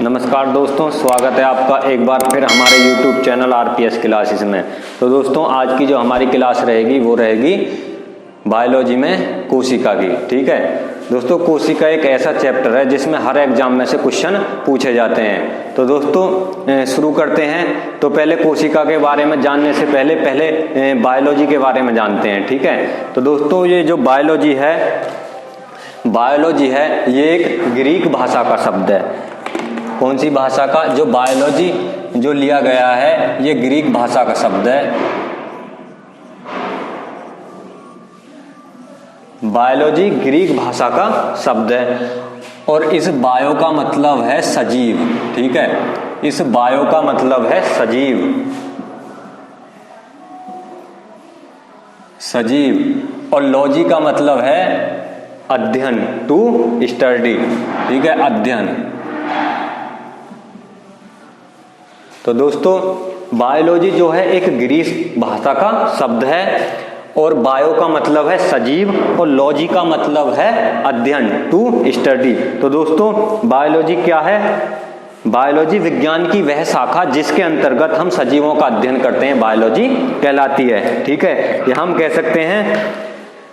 नमस्कार दोस्तों, स्वागत है आपका एक बार फिर हमारे YouTube चैनल RPS क्लासेस में। तो दोस्तों आज की जो हमारी क्लास रहेगी वो रहेगी बायोलॉजी में कोशिका की। ठीक है दोस्तों, कोशिका एक ऐसा चैप्टर है जिसमें हर एग्जाम में से क्वेश्चन पूछे जाते हैं। तो दोस्तों शुरू करते हैं। तो पहले कोशिका के बारे में जानने से पहले बायोलॉजी के बारे में जानते हैं। ठीक है, तो दोस्तों ये जो बायोलॉजी है ये एक ग्रीक भाषा का शब्द है। कौन सी भाषा का? जो बायोलॉजी जो लिया गया है ये ग्रीक भाषा का शब्द है। बायोलॉजी ग्रीक भाषा का शब्द है और इस बायो का मतलब है सजीव। ठीक है, इस बायो का मतलब है सजीव और लॉजी का मतलब है अध्ययन, टू स्टडी। ठीक है, अध्ययन। तो दोस्तों बायोलॉजी जो है एक ग्रीक भाषा का शब्द है और बायो का मतलब है सजीव और लॉजी का मतलब है अध्ययन, टू स्टडी। तो दोस्तों बायोलॉजी क्या है? बायोलॉजी विज्ञान की वह शाखा जिसके अंतर्गत हम सजीवों का अध्ययन करते हैं, बायोलॉजी कहलाती है। ठीक है, यह हम कह सकते हैं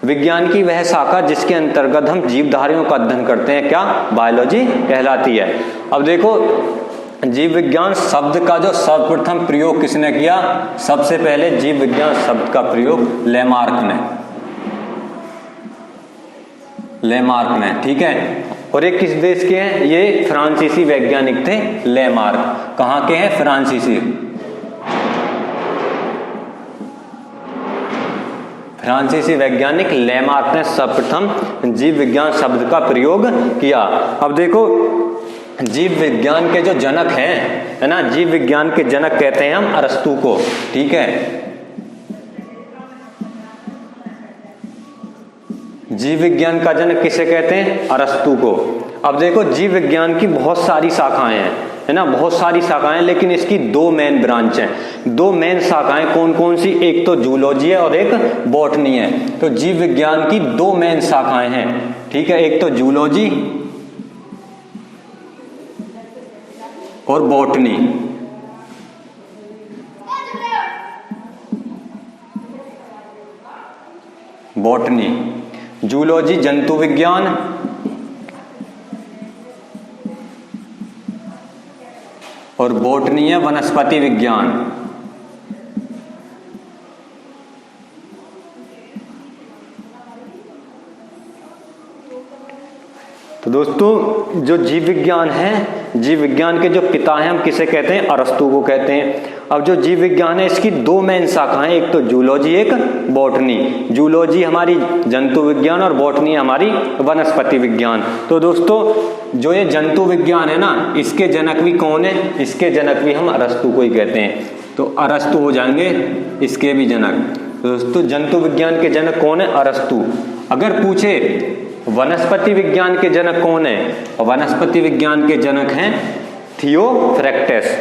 विज्ञान की वह शाखा जिसके अंतर्गत हम जीवधारियों का अध्ययन करते हैं, क्या? बायोलॉजी कहलाती है। अब देखो, जीव विज्ञान शब्द का जो सर्वप्रथम प्रयोग किसने किया? सबसे पहले जीव विज्ञान शब्द का प्रयोग लेमार्क ने। ठीक है, और ये किस देश के हैं? ये फ्रांसीसी वैज्ञानिक थे लेमार्क। कहाँ के हैं? फ्रांसीसी वैज्ञानिक लेमार्क ने सर्वप्रथम जीव विज्ञान शब्द का प्रयोग किया। अब देखो, जीव विज्ञान के जो जनक हैं, है ना, जीव विज्ञान के जनक कहते हैं हम अरस्तु को। ठीक है, जीव विज्ञान का जनक किसे कहते हैं? अरस्तु को। अब देखो, जीव विज्ञान की बहुत सारी शाखाएं हैं, है ना, बहुत सारी शाखाएं, लेकिन इसकी दो मेन ब्रांच हैं। दो मेन शाखाएं कौन कौन सी? एक तो जूलॉजी है और एक बॉटनी है। तो जीव विज्ञान की दो मेन शाखाएं हैं। ठीक है, एक तो जूलॉजी और बॉटनी। जूलॉजी जंतु विज्ञान और बॉटनी है वनस्पति विज्ञान। तो दोस्तों जो जीव विज्ञान है, जीव विज्ञान के जो पिता हैं हम किसे कहते हैं? अरस्तु को कहते हैं। अब जो जीव विज्ञान है इसकी दो मेन शाखाएं, एक तो जूलॉजी, एक बॉटनी। जूलॉजी हमारी जंतु विज्ञान और बॉटनी हमारी वनस्पति विज्ञान। तो दोस्तों जो ये जंतु विज्ञान है ना, इसके जनक भी कौन है? इसके जनक भी हम अरस्तु को ही कहते हैं। तो अरस्तु हो जाएंगे इसके भी जनक। दोस्तों जंतु विज्ञान के जनक कौन है? अरस्तु। अगर पूछे वनस्पति विज्ञान के जनक कौन है? वनस्पति विज्ञान के जनक हैं थियोफ्रैक्टस।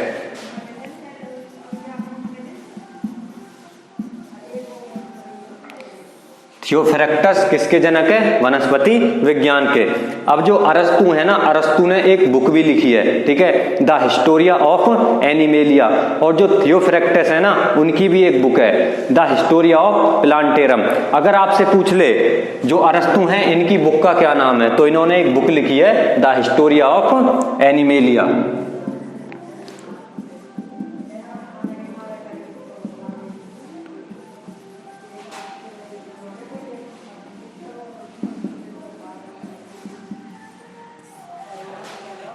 थियोफ्रैक्टस किसके जनक है? वनस्पति विज्ञान के। अब जो अरस्तु है ना, अरस्तु ने एक बुक भी लिखी है, ठीक है, द हिस्टोरिया ऑफ एनिमेलिया। और जो थियोफ्रैक्टस है ना, उनकी भी एक बुक है, द हिस्टोरिया ऑफ प्लांटेरम। अगर आपसे पूछ ले जो अरस्तु हैं इनकी बुक का क्या नाम है, तो इन्होंने एक बुक लिखी है द हिस्टोरिया ऑफ एनिमेलिया।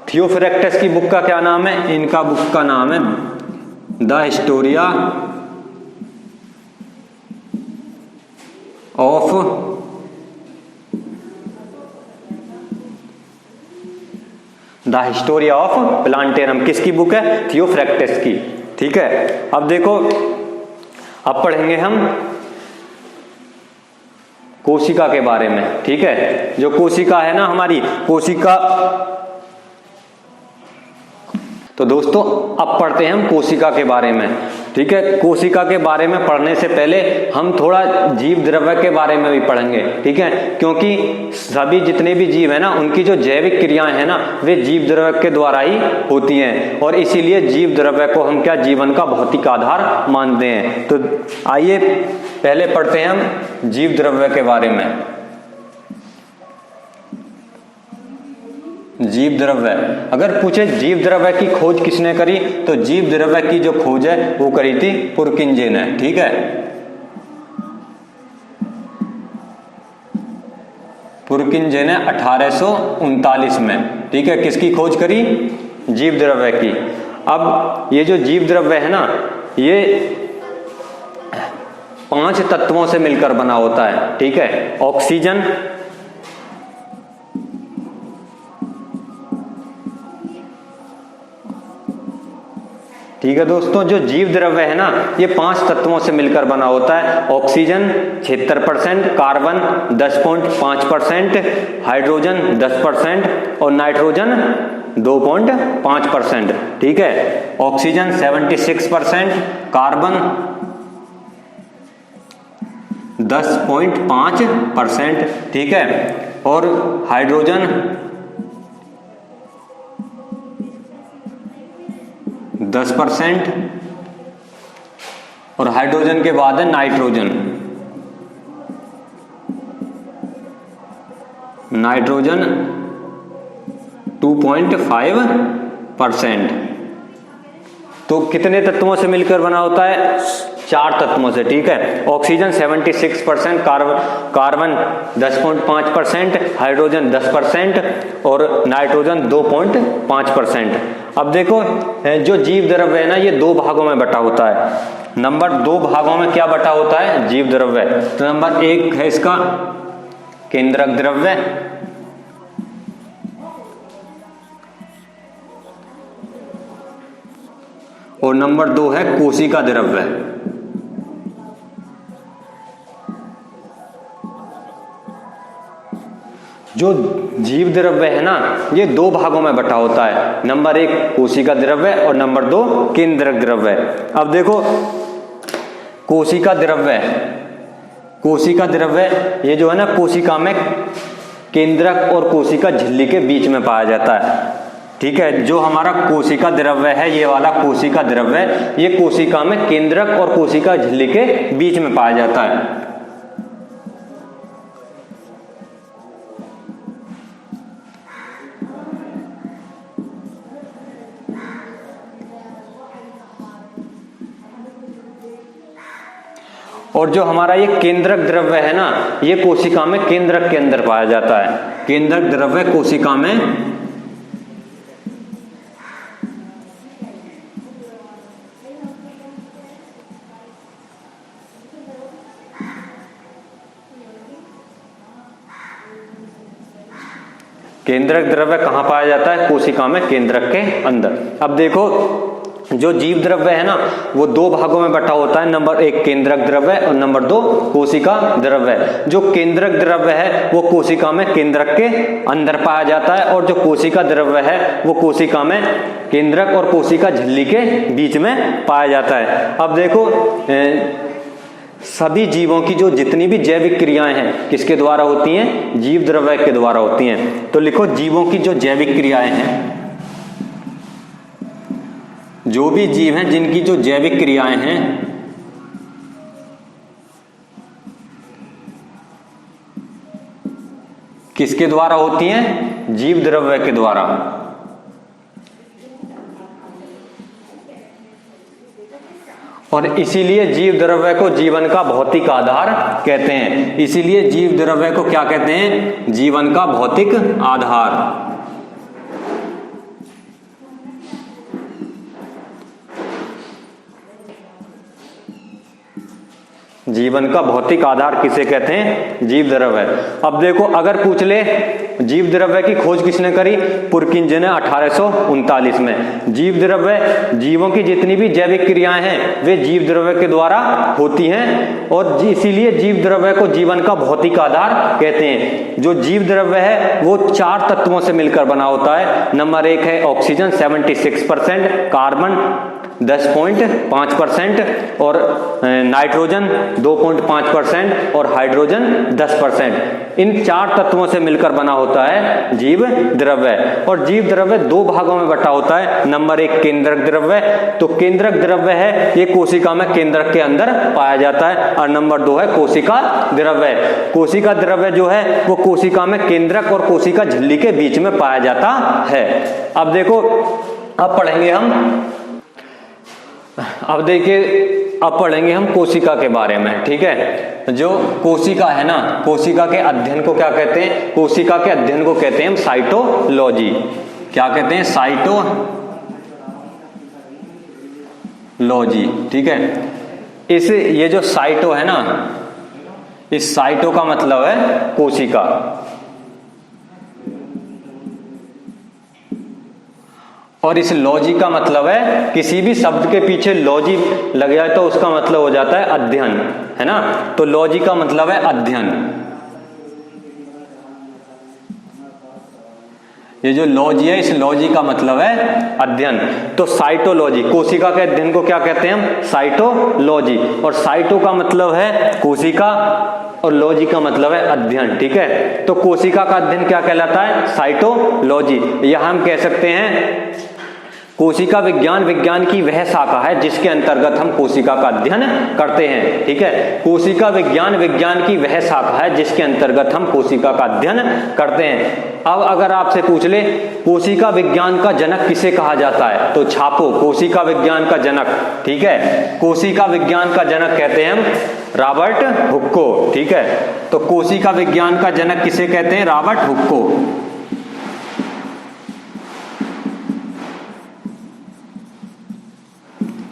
थियोफ्रैक्टस की बुक का क्या नाम है? इनका बुक का नाम है द हिस्टोरिया ऑफ प्लांटेरम। किसकी बुक है? थियोफ्रैक्टस की। ठीक है, अब देखो, अब पढ़ेंगे हम कोशिका के बारे में। ठीक है, जो कोशिका है ना हमारी कोशिका, तो दोस्तों अब पढ़ते हैं हम कोशिका के बारे में। ठीक है। कोशिका के बारे में पढ़ने से पहले हम थोड़ा जीव द्रव्य के बारे में भी पढ़ेंगे, ठीक है, क्योंकि सभी जितने भी जीव है ना उनकी जो जैविक क्रियाएं हैं ना वे जीव द्रव्य के द्वारा ही होती हैं, और इसीलिए जीव द्रव्य को हम क्या जीवन का भौतिक आधार मानते हैं। तो आइए पहले पढ़ते हैं हम जीव द्रव्य के बारे में। जीव द्रव्य, अगर पूछे जीव द्रव्य की खोज किसने करी, तो जीव द्रव्य की जो खोज है वो करी थी पुरकिंजे ने, ठीक है। पुरकिंजे ने 1839 में, ठीक है, किसकी खोज करी, जीव द्रव्य की। अब ये जो जीव द्रव्य है ना ये 5 तत्वों से मिलकर बना होता है, ठीक है। ऑक्सीजन, ठीक है दोस्तों, जो जीव द्रव्य है ना ये 5 तत्वों से मिलकर बना होता है। ऑक्सीजन 76%, कार्बन 10.5%, हाइड्रोजन 10% और नाइट्रोजन 2.5%, ठीक है। ऑक्सीजन 76%, कार्बन 10.5%, ठीक है, और हाइड्रोजन 10%, और हाइड्रोजन के बाद है नाइट्रोजन। नाइट्रोजन 2.5%। तो कितने तत्वों से मिलकर बना होता है, 4 तत्वों से, ठीक है। ऑक्सीजन 76%, कार्बन 10.5%, हाइड्रोजन 10% और नाइट्रोजन 2.5%। अब देखो जो जीव द्रव्य है ना ये 2 भागों में बटा होता है। नंबर 2 भागों में क्या बटा होता है, जीव द्रव्य। तो नंबर 1 है इसका केंद्रक द्रव्य, और नंबर 2 है कोशिका द्रव्य। जो जीव द्रव्य है ना ये 2 भागों में बटा होता है। नंबर 1 कोशिका द्रव्य और नंबर 2 केंद्रक द्रव्य। अब देखो कोशिका द्रव्य, कोशिका द्रव्य ये जो है ना कोशिका में केंद्रक और कोशिका झिल्ली के बीच में पाया जाता है, ठीक है। जो हमारा कोशिका द्रव्य है ये वाला कोशिका द्रव्य ये कोशिका में केंद्रक और कोशिका झिल्ली के बीच में पाया जाता है। और जो हमारा ये केंद्रक द्रव्य है ना ये कोशिका में केंद्रक के अंदर पाया जाता है। केंद्रक द्रव्य कोशिका में केंद्रक द्रव्य कहाँ पाया जाता है, कोशिका में केंद्रक के अंदर। अब देखो जो जीव द्रव्य है ना वो 2 भागों में बटा होता है। नंबर 1 केंद्रक द्रव्य और नंबर 2 कोशिका द्रव्य। जो केंद्रक द्रव्य है वो कोशिका में केंद्रक के अंदर पाया जाता है, और जो कोशिका द्रव्य है वो कोशिका में केंद्रक और कोशिका झिल्ली के बीच में पाया जाता है। अब देखो सभी जीवों की जो जितनी भी जैविक क्रियाएं हैं किसके द्वारा होती हैं, जीव द्रव्य के द्वारा होती हैं। तो लिखो जीवों की जो जैविक क्रियाएं हैं, जो भी जीव हैं जिनकी जो जैविक क्रियाएं हैं किसके द्वारा होती हैं, जीव द्रव्य के द्वारा। और इसीलिए जीव द्रव्य को जीवन का भौतिक आधार कहते हैं। इसीलिए जीव द्रव्य को क्या कहते हैं, जीवन का भौतिक आधार। जीवन का भौतिक आधार किसे कहते हैं, जीव द्रव्य। अब देखो अगर पूछ ले जीव द्रव्य की खोज किसने करी, पुरकिंजे ने 1839 में। जीव द्रव्य, जीवों की जितनी भी जैविक क्रियाएं हैं वे जीव द्रव्य के द्वारा होती हैं, और इसीलिए जीव द्रव्य को जीवन का भौतिक आधार कहते हैं। जो जीव द्रव्य है वो 4 तत्वों से मिलकर बना होता है। नंबर 1 है ऑक्सीजन 76%, कार्बन 10.5% और नाइट्रोजन 2.5% और हाइड्रोजन 10%। इन 4 तत्वों से मिलकर बना होता है जीव द्रव्य। और जीव द्रव्य 2 भागों में बटा होता है। नंबर 1 केंद्रक द्रव्य, तो केंद्रक द्रव्य है ये कोशिका में केंद्रक के अंदर पाया जाता है। और नंबर 2 है कोशिका द्रव्य। कोशिका द्रव्य जो है वो कोशिका में केंद्रक और कोशिका झिल्ली के बीच में पाया जाता है। अब देखो, अब पढ़ेंगे हम कोशिका के बारे में, ठीक है। जो कोशिका है ना, कोशिका के अध्ययन को क्या कहते हैं? कोशिका के अध्ययन को कहते हैं हम साइटोलॉजी। क्या कहते हैं? साइटोलॉजी, ठीक है। ये जो साइटो है ना, इस साइटो का मतलब है कोशिका। और इस लॉजी का मतलब है, किसी भी शब्द के पीछे लॉजी लग जाए तो उसका मतलब हो जाता है अध्ययन, है ना। तो लॉजी का मतलब है अध्ययन। ये जो लॉजी है, इस लॉजी का मतलब है अध्ययन। तो साइटोलॉजी, कोशिका के अध्ययन को क्या कहते हैं हम? साइटोलॉजी। और साइटो का मतलब है कोशिका और लॉजी का मतलब है अध्ययन, ठीक है। तो कोशिका का अध्ययन क्या कहलाता है? साइटोलॉजी। यह हम कह सकते हैं कोशिका विज्ञान, विज्ञान की वह शाखा है जिसके अंतर्गत हम कोशिका का अध्ययन करते हैं, ठीक है। कोशिका विज्ञान, विज्ञान की वह शाखा है जिसके अंतर्गत हम कोशिका का अध्ययन करते हैं। अब अगर आपसे पूछ ले कोशिका विज्ञान का जनक किसे कहा जाता है, तो छापो कोशिका विज्ञान का जनक, ठीक है। कोशिका विज्ञान का जनक कहते हैं हम रॉबर्ट हुक को, ठीक है। तो कोशिका विज्ञान का जनक किसे कहते हैं? रॉबर्ट हुक को।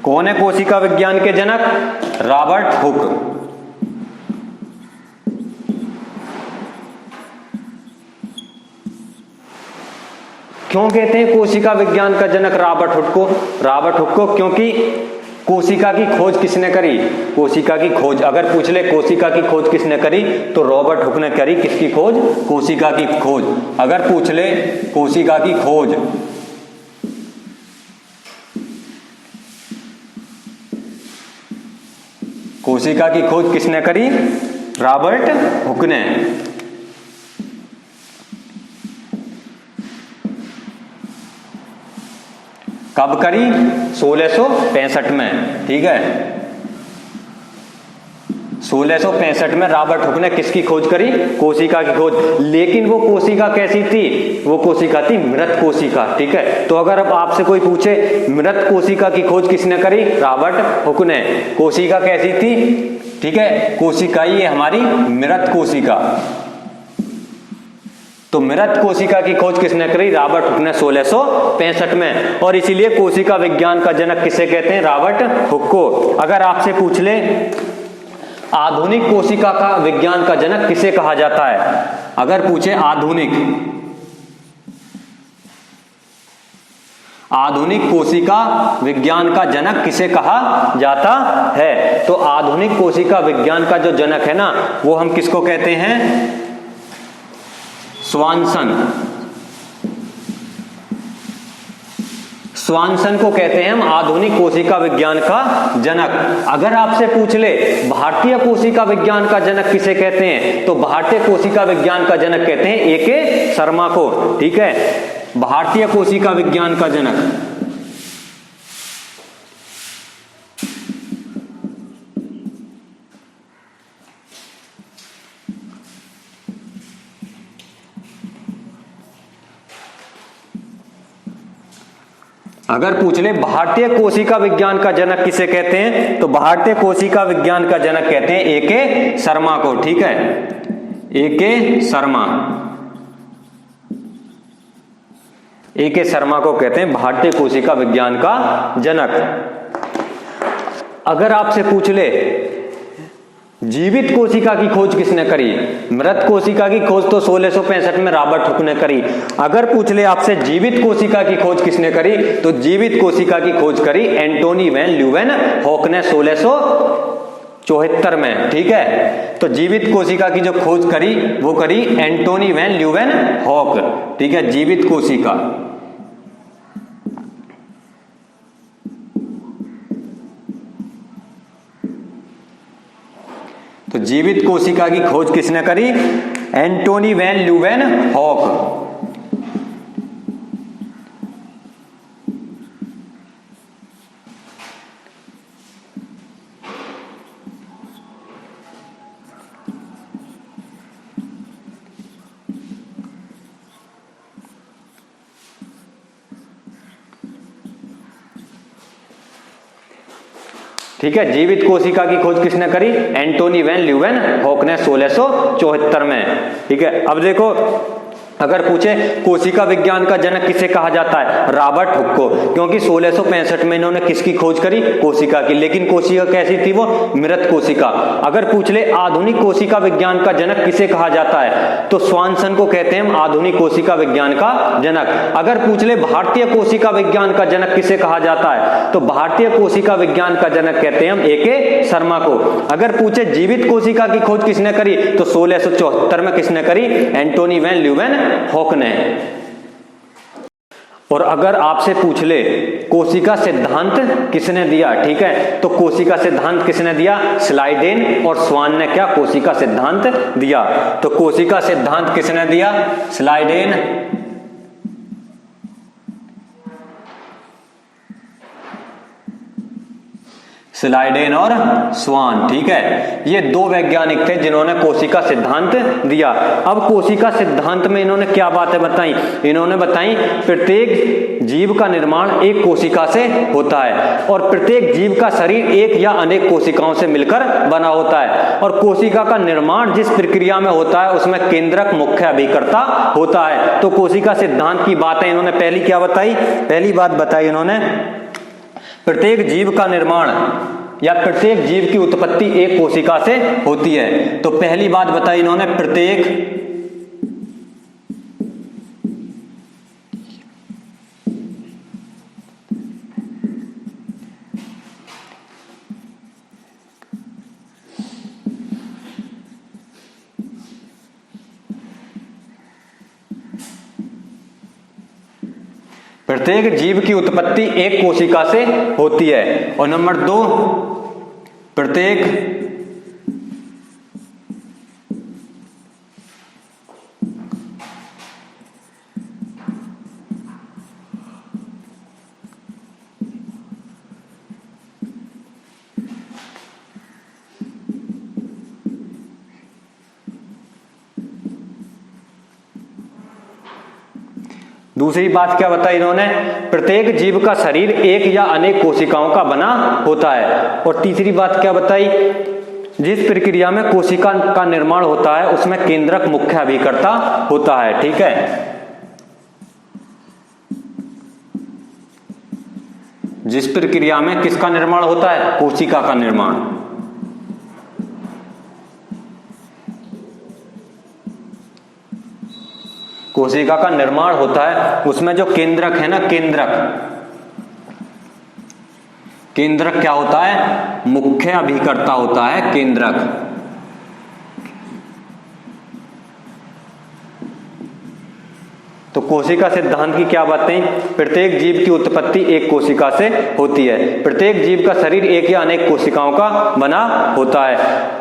कौन है कोशिका विज्ञान के जनक? Robert Hooke. क्यों कहते हैं कोशिका विज्ञान का जनक रॉबर्ट हुक को? रॉबर्ट हुक को क्योंकि कोशिका की खोज किसने करी? कोशिका की खोज अगर पूछ ले कोशिका की खोज किसने करी, तो रॉबर्ट हुक ने करी। किसकी खोज? कोशिका की खोज। अगर पूछ ले कोशिका की खोज, कोशिका की खोज किसने करी? रॉबर्ट हुक ने। कब करी? 1665 में, ठीक है। 1665 में रॉबर्ट हुक ने किसकी खोज करी? कोशिका की खोज। लेकिन वो कोशिका कैसी थी? वो कोशिका थी मृत कोशिका, ठीक है। तो अगर अब आपसे कोई पूछे मृत कोशिका की खोज किसने करी? रॉबर्ट हुक ने। कोशिका कैसी थी? ठीक है, कोशिका ये हमारी मृत कोशिका। तो मृत कोशिका की खोज किसने करी? रॉबर्ट हुक ने 1665 में। और इसीलिए कोशिका विज्ञान का जनक किसे कहते हैं? रॉबर्ट हुक को। अगर आपसे पूछ ले आधुनिक कोशिका का विज्ञान का जनक किसे कहा जाता है? अगर पूछे आधुनिक कोशिका विज्ञान का जनक किसे कहा जाता है, तो आधुनिक कोशिका विज्ञान का जो जनक है ना, वो हम किसको कहते हैं? स्वानसन को कहते हैं हम आधुनिक कोशिका विज्ञान का जनक। अगर आपसे पूछ ले भारतीय कोशिका विज्ञान का जनक किसे कहते हैं, तो भारतीय कोशिका विज्ञान का जनक कहते हैं ए.के. शर्मा को, ठीक है। भारतीय कोशिका विज्ञान का जनक अगर पूछ ले भारतीय कोशिका विज्ञान का जनक किसे कहते हैं, तो भारतीय कोशिका विज्ञान का जनक कहते हैं ए.के. शर्मा को, ठीक है। ए.के. शर्मा को कहते हैं भारतीय कोशिका विज्ञान का जनक। अगर आपसे पूछ ले जीवित कोशिका की खोज किसने करी, मृत कोशिका की खोज तो 1665 में रॉबर्ट हुक ने करी। अगर पूछ ले आपसे जीवित कोशिका की खोज किसने करी, तो जीवित कोशिका की खोज करी एंटोनी वैन ल्यूवेनहॉक ने 1674 में, ठीक है। तो जीवित कोशिका की जो खोज करी वो करी एंटोनी वैन ल्यूवेनहॉक, ठीक है। जीवित कोशिका तो जीवित कोशिका की खोज किसने करी? Antonie van Leeuwenhoek. ठीक है, जीवित कोशिका की खोज किसने करी? एंटोनी वैन ल्यूवेनहॉक ने 1674 में। ठीक है, अब देखो अगर पूछे कोशिका विज्ञान का जनक किसे कहा जाता है? रॉबर्ट हुक को, क्योंकि 1665 में इन्होंने किसकी खोज करी? कोशिका की। लेकिन कोशिका कैसी थी? वो मृत कोशिका। अगर पूछ ले आधुनिक कोशिका विज्ञान का जनक किसे कहा जाता है, तो स्वानसन को कहते हैं आधुनिक कोशिका विज्ञान का जनक। अगर पूछ ले भारतीय कोशिका विज्ञान का जनक किसे कहा जाता है, तो भारतीय कोशिका विज्ञान का जनक कहते हैं हम A.K. शर्मा को। अगर पूछे जीवित कोशिका की खोज किसने करी, तो 1674 में किसने करी? एंटोनी वैन ल्यूवेनहॉक ने। और अगर आपसे पूछ ले कोशिका सिद्धांत किसने दिया, ठीक है, तो कोशिका सिद्धांत किसने दिया? स्लाइडेन और स्वान ने क्या कोशिका सिद्धांत दिया? तो कोशिका सिद्धांत किसने दिया? स्लाइडेन स्लाइडेन और स्वान। ठीक है, ये दो वैज्ञानिक थे जिन्होंने कोशिका सिद्धांत दिया। अब कोशिका सिद्धांत में इन्होंने क्या बातें बताई? इन्होंने बताई प्रत्येक जीव का निर्माण एक कोशिका से होता है और प्रत्येक जीव का शरीर एक या अनेक कोशिकाओं से मिलकर बना होता है, और कोशिका का निर्माण जिस प्रक्रिया में होता है उसमें केंद्रक मुख्य अभिकर्ता होता है। तो कोशिका सिद्धांत की बातें इन्होंने पहली क्या बताई? पहली बात बताई इन्होंने प्रत्येक जीव का निर्माण या प्रत्येक जीव की उत्पत्ति एक कोशिका से होती है। तो पहली बात बताई इन्होंने प्रत्येक जीव की उत्पत्ति एक कोशिका से होती है। और नंबर 2, प्रत्येक दूसरी बात क्या बताई इन्होंने? प्रत्येक जीव का शरीर एक या अनेक कोशिकाओं का बना होता है। और तीसरी बात क्या बताई? जिस प्रक्रिया में कोशिका का निर्माण होता है उसमें केंद्रक मुख्य अभिकर्ता होता है। ठीक है, जिस प्रक्रिया में किसका निर्माण होता है? कोशिका का निर्माण। कोशिका का निर्माण होता है उसमें जो केंद्रक है ना, केंद्रक क्या होता है? मुख्य अभिकर्ता होता है केंद्रक। तो कोशिका सिद्धांत की क्या बातें? प्रत्येक जीव की उत्पत्ति एक कोशिका से होती है, प्रत्येक जीव का शरीर एक या अनेक कोशिकाओं का बना होता है,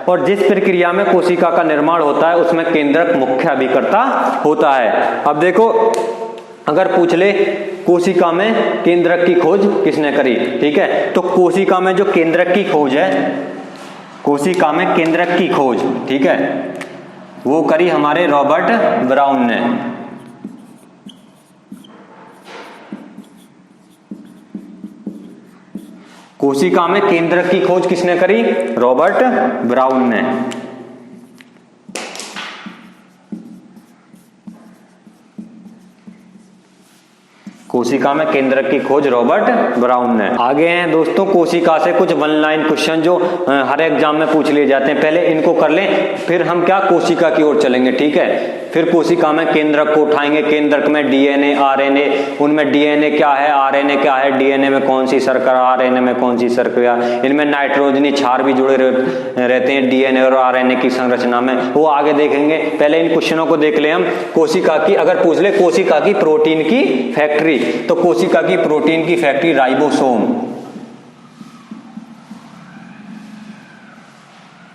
और जिस प्रक्रिया में कोशिका का निर्माण होता है उसमें केंद्रक मुख्य अभिकर्ता होता है। अब देखो अगर पूछ ले कोशिका में केंद्रक की खोज किसने करी? ठीक है, तो कोशिका में जो केंद्रक की खोज है, कोशिका में केंद्रक की खोज, ठीक है, वो करी हमारे रॉबर्ट ब्राउन ने। कोशिका में केंद्रक की खोज किसने करी? रॉबर्ट ब्राउन ने। कोशिका में केंद्रक की खोज रॉबर्ट ब्राउन ने। आगे हैं दोस्तों कोशिका से कुछ वन लाइन क्वेश्चन जो हर एग्जाम में पूछ लिए जाते हैं। पहले इनको कर लें, फिर हम क्या कोशिका की ओर चलेंगे। ठीक है, फिर कोशिका में केंद्रक को उठाएंगे। केंद्रक में डीएनए, आरएनए, उनमें डीएनए क्या है, आरएनए क्या है, डीएनए में कौन सी शर्करा, आरएनए में कौन सी शर्करा, इनमें नाइट्रोजनी क्षार भी जुड़े रहते हैं डीएनए और आरएनए की संरचना में, वो आगे देखेंगे। पहले इन क्वेश्चनों को देख ले हम। कोशिका की अगर पूछ ले कोशिका की प्रोटीन की फैक्ट्री, तो कोशिका की प्रोटीन की फैक्ट्री राइबोसोम।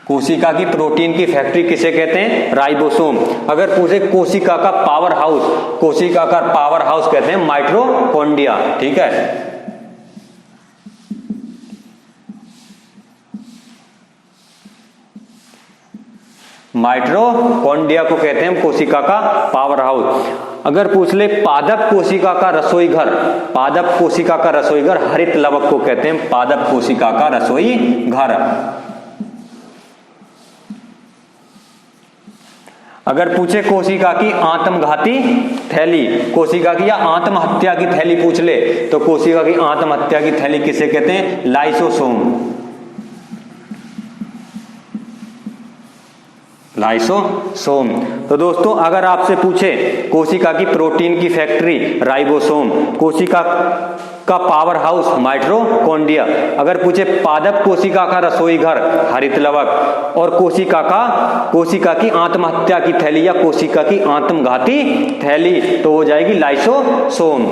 कोशिका की प्रोटीन की फैक्ट्री किसे कहते हैं? राइबोसोम। अगर पूछे कोशिका का पावर हाउस, कोशिका का पावर हाउस कहते हैं माइटोकॉन्ड्रिया। ठीक है, माइटोकॉन्ड्रिया को कहते हैं कोशिका का पावर हाउस। अगर पूछ ले पादप कोशिका का रसोई घर, पादप कोशिका का रसोई घर हरित लवक को कहते हैं पादप कोशिका का रसोई घर। अगर पूछे कोशिका की आत्मघाती थैली, कोशिका की या आत्महत्या की थैली पूछ ले तो कोशिका की आत्महत्या की थैली किसे कहते हैं? लाइसोसोम। लाइसोसोम। तो दोस्तों अगर आपसे पूछे कोशिका की प्रोटीन की फैक्ट्री राइबोसोम, कोशिका का पावर हाउस माइटोकॉन्ड्रिया, अगर पूछे पादप कोशिका का रसोई घर हरित लवक, और कोशिका की आत्महत्या की थैली या कोशिका की आत्मघाती थैली, तो हो जाएगी लाइसोसोम।